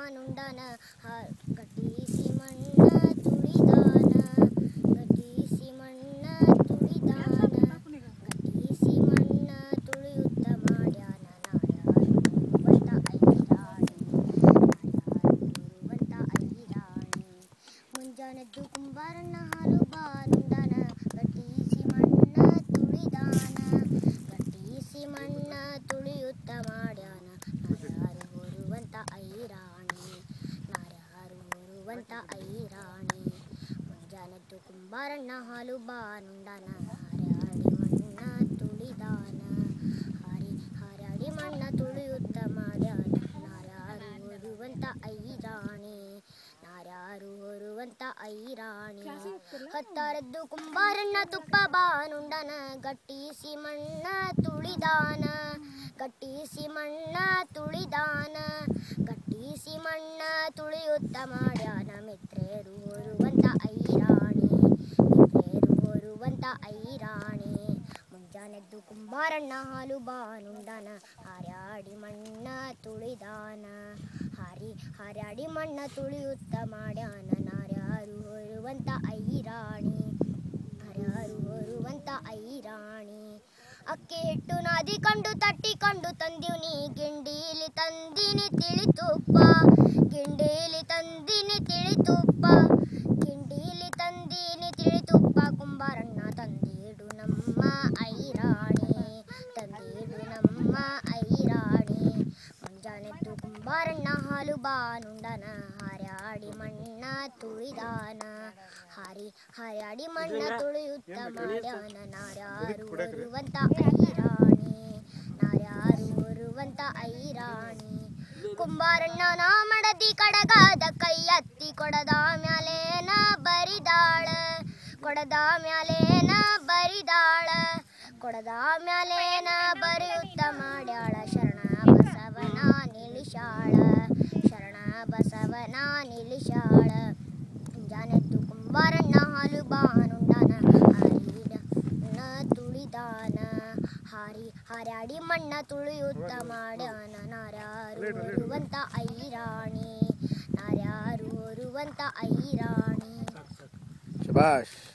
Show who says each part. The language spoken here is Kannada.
Speaker 1: ಬಾನುಂಡನ ಕಟ್ಟಿಸಿ ಮಣ್ಣ ತುಳಿದಾನ ಕಟ್ಟಿಸಿ ಮಣ್ಣ ತುಳಿದಾನ ಕಟ್ಟಿಸಿ ಮಣ್ಣ ತುಳಿಯುತ್ತ ಮಾಡ್ಯಾನ ಮುಂಜಾನೆದ್ದು ಕುಂಬಾರಣ್ಣ ಹಾಲು ಬಾನುಂಡನ ಕಟ್ಟಿಸಿ ಮಣ್ಣ ತುಳಿದಾನ ಕಟ್ಟಿಸಿ ಮಣ್ಣ ತುಳಿಯುತ್ತ ಮಾಡ್ಯಾನ ನಾರ್ಯಾರು ಹೊರುವಂತ ಐರಾಣಿ ನಾರ್ಯಾರು ಹೊರುವಂತ ಐರಾಣಿ ಮುಂಜಾನೆದ್ದು ಕುಂಬಾರಣ್ಣ ಹಾಲು ಬಾನುಂಡನ ಹಾರ್ಯಾಡಿ ಮಣ್ಣ ತುಳಿದಾನ ಹಾರ್ಯಾಡಿ ಮಣ್ಣ ತುಳಿಯುತ್ತ ಮಾಡ್ಯಾನ ನಾರ್ಯಾರು ಹೊರುವಂತ ಐರಾಣಿ ನಾರ್ಯಾರು ಹೊರುವಂತ ಐರಾಣಿ ಹತ್ತಾರದ್ದು ಕುಂಬಾರಣ್ಣ ತುಪ್ಪ ಬಾನುಂಡನ ಗಟ್ಟಿಸಿ ಮಣ್ಣ ತುಳಿದಾನ ಗಟ್ಟಿಸಿ ಮಣ್ಣ ತುಳಿದಾನ ಗಟ್ಟಿಸಿ ಮಣ್ಣ ತುಳಿಯುತ್ತ ಮಾಡ್ಯಾನ ಮಿತ್ರೇರು ಹೊರುವಂತ ಐರಾಣಿ ಮಿತ್ರೇರು ಹೊರುವಂತ ಐರಾಣಿ ಮುಂಜಾನೆದ್ದು ಕುಂಬಾರಣ್ಣ ಹಾಲು ಬಾನುಂಡನ ಹಾರ್ಯಾಡಿ ಮಣ್ಣ ತುಳಿದಾನ ಹಾರ್ಯಾಡಿ ಮಣ್ಣ ತುಳಿಯುತ್ತ ಮಾಡ್ಯಾನ ನಾರ್ಯಾರು ಹೊರುವಂತ ಐರಾಣಿ ನಾರ್ಯಾರು ಹೊರುವಂತ ಐರಾಣಿ ಅಕ್ಕಿ ಹಿಟ್ಟು ನಾದಿಕೊಂಡು ತಟ್ಟಿಕೊಂಡು ತಂದಿವ್ನಿ ಗಿಂಡೀಲಿ ತಂದಿನಿ ತಿಳಿತುಪ್ಪ ಗಿಂಡೀಲಿ ತಂದಿನಿ ತಿಳಿತುಪ್ಪ ಗಿಂಡೀಲಿ ತಂದಿನಿ ತಿಳಿತುಪ್ಪ ಕುಂಬಾರಣ್ಣ ತಂದಿಡು ನಮ್ಮ ಐರಾಣಿ ತಂದಿಡು ನಮ್ಮ ಐರಾಣಿ ಮುಂಜಾನೆದ್ದು ಕುಂಬಾರಣ್ಣ ಹಾಲು ಬಾನುಂಡನ ಹಾರ್ಯಾಡಿ ಮಣ್ಣ ತುಳಿದಾನ ಹಾರ್ಯಾಡಿ ಮಣ್ಣ ತುಳಿಯುತ್ತ ಮಾಡ್ಯಾನ ನಾರ್ಯಾರು ಹೊರುವಂತ ಐರಾಣಿ ನಾರ್ಯಾರು ಹೊರುವಂತ ಐರಾಣಿ ಕುಂಬಾರಣ್ಣ ನಾ ಮಡದಿ ಕಡಗಾದ ಕೈ ಎತ್ತಿ ಕೊಡದ ಮ್ಯಾಲೇನ ಬರಿದಾಳ ಕೊಡದ ಮ್ಯಾಲೇನ ಬರಿದಾಳ ಕೊಡದ ಮ್ಯಾಲೇನ ಬರೆಯುತ್ತ ಮಾಡ್ಯಾಳ ಶರಣ ಬಸವನ ನಿಲಿಶಾಳ ಶರಣ ಬಸವನ ನಿಲಿಶಾಳ ಮುಂಜಾನೆದ್ದು ಕುಂಬಾರಣ್ಣ ಹಾಲು ಬಾನುಂಡನ ಹಾರಿನ ತುಳಿದಾನ ಹಾರ್ಯಾಡಿ ಮಣ್ಣ ತುಳಿಯುತ್ತ ಮಾಡ್ಯಾನ ನಾರ್ಯಾರು ಹೊರುವಂತ ಐರಾಣಿ ನಾರ್ಯಾರು ಹೊರುವಂತ ಐರಾಣಿ
Speaker 2: ಶಬಾಷ್.